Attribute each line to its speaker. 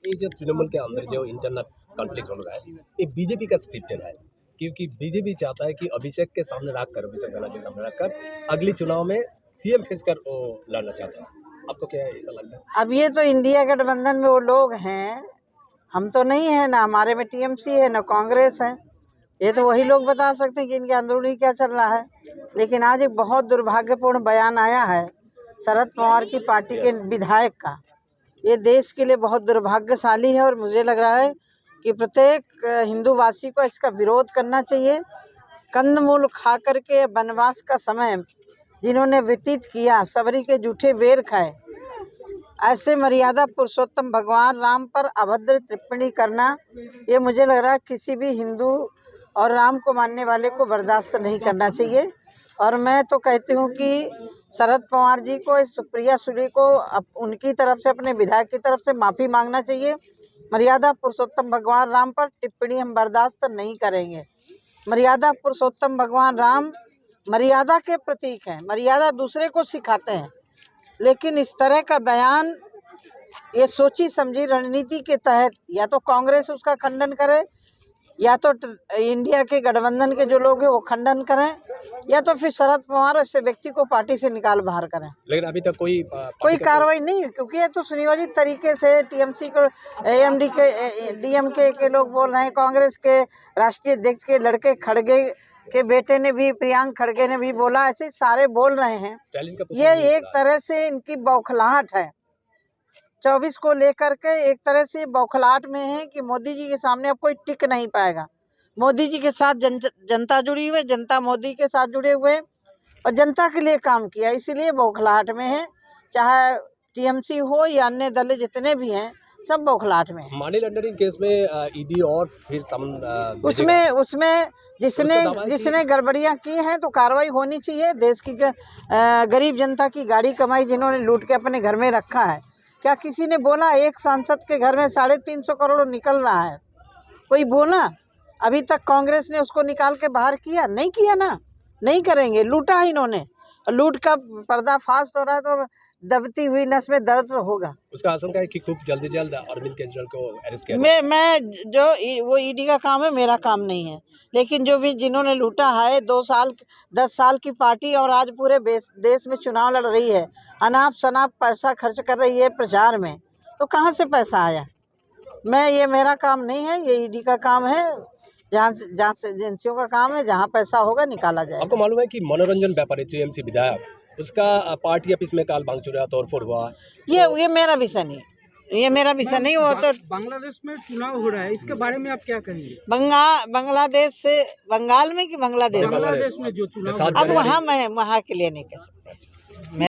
Speaker 1: ये जो तृणमूल के अंदर जो इंटरनल कॉन्फ्लिक्ट हो रहा है, ये बीजेपी का स्क्रिप्टेड है, क्योंकि बीजेपी चाहता है कि अभिषेक के सामने रखकर, अभिषेक बनर्जी के सामने रखकर अगली चुनाव में सीएम फेस कर वो लड़ना चाहता है। आपको क्या ऐसा लगता है?
Speaker 2: अब ये तो इंडिया गठबंधन में वो लोग हैं, हम तो नहीं है ना, हमारे में टीएमसी है ना कांग्रेस है। ये तो वही लोग बता सकते हैं कि इनके अंदरूनी क्या चल रहा है। लेकिन आज एक बहुत दुर्भाग्यपूर्ण बयान आया है शरद पवार की पार्टी के विधायक का। ये देश के लिए बहुत दुर्भाग्यशाली है और मुझे लग रहा है कि प्रत्येक हिंदूवासी को इसका विरोध करना चाहिए। कंदमूल खा करके वनवास का समय जिन्होंने व्यतीत किया, सबरी के जूठे बेर खाए, ऐसे मर्यादा पुरुषोत्तम भगवान राम पर अभद्र टिप्पणी करना, ये मुझे लग रहा है किसी भी हिंदू और राम को मानने वाले को बर्दाश्त नहीं करना चाहिए। और मैं तो कहती हूँ कि शरद पवार जी को, सुप्रिया सुले को उनकी तरफ से, अपने विधायक की तरफ से माफ़ी मांगना चाहिए। मर्यादा पुरुषोत्तम भगवान राम पर टिप्पणी हम बर्दाश्त नहीं करेंगे। मर्यादा पुरुषोत्तम भगवान राम मर्यादा के प्रतीक हैं, मर्यादा दूसरे को सिखाते हैं। लेकिन इस तरह का बयान, ये सोची समझी रणनीति के तहत या तो कांग्रेस उसका खंडन करे, या तो इंडिया के गठबंधन के जो लोग हैं वो खंडन करें, या तो फिर शरद पवार ऐसे व्यक्ति को पार्टी से निकाल बाहर करें।
Speaker 1: लेकिन अभी तक कोई
Speaker 2: कार्रवाई नहीं, क्योंकि ये तो सुनियोजित तरीके से टीएमसी को, एएमडी के, डीएमके के लोग बोल रहे हैं। कांग्रेस के राष्ट्रीय अध्यक्ष के लड़के खड़गे के बेटे ने भी, प्रियांक खड़गे ने भी बोला, ऐसे सारे बोल रहे हैं। ये एक तरह से इनकी बौखलाहट है, 24 को लेकर के एक तरह से बौखलाहट में है कि मोदी जी के सामने अब कोई टिक नहीं पाएगा। मोदी जी के साथ जनता जुड़ी हुई, जनता मोदी के साथ जुड़े हुए और जनता के लिए काम किया, इसीलिए बौखलाहट में है। चाहे टीएमसी हो या अन्य दल जितने भी हैं, सब बौखलाहट में है।
Speaker 1: मनी लॉन्ड्रिंग केस में ईडी और फिर
Speaker 2: उसमें जिसने गड़बड़ियां की हैं तो कार्रवाई होनी चाहिए। देश की गरीब जनता की गाड़ी कमाई जिन्होंने लूट के अपने घर में रखा है, क्या किसी ने बोला? एक सांसद के घर में 350 करोड़ निकल रहा है, कोई बोला? अभी तक कांग्रेस ने उसको निकाल के बाहर किया? नहीं किया ना, नहीं करेंगे। लूटा है इन्होंने, लूट का पर्दाफाश हो रहा है तो दबती हुई नस में दर्द तो होगा।
Speaker 1: उसका आशंका है कि खूब जल्दी अरविंद केजरीवाल को अरेस्ट किया।
Speaker 2: मैं जो वो ईडी का काम है, मेरा काम नहीं है। लेकिन जो भी जिन्होंने लूटा है, 2 साल 10 साल की पार्टी और आज पूरे देश में चुनाव लड़ रही है, अनाप शनाप पैसा खर्च कर रही है प्रचार में, तो कहाँ से पैसा आया? ये मेरा काम नहीं है, ये ईडी का काम है। जहाँ से एजेंसियों का काम है, जहाँ पैसा होगा निकाला जाएगा।
Speaker 1: आपको मालूम है कि मनोरंजन व्यापारी टीएमसी विधायक, उसका पार्टी ऑफिस में काल भांगचोर तोड़फोड़ हुआ।
Speaker 2: ये मेरा विषय नहीं, ये मेरा विषय नहीं। वो तो
Speaker 3: बांग्लादेश में चुनाव हो रहा है, इसके बारे में आप क्या कहेंगे?
Speaker 2: बांग्लादेश से, बंगाल में कि बांग्लादेश
Speaker 3: में जो चुनाव,
Speaker 2: अब वहाँ मैं वहाँ के लिए नहीं कह सकता।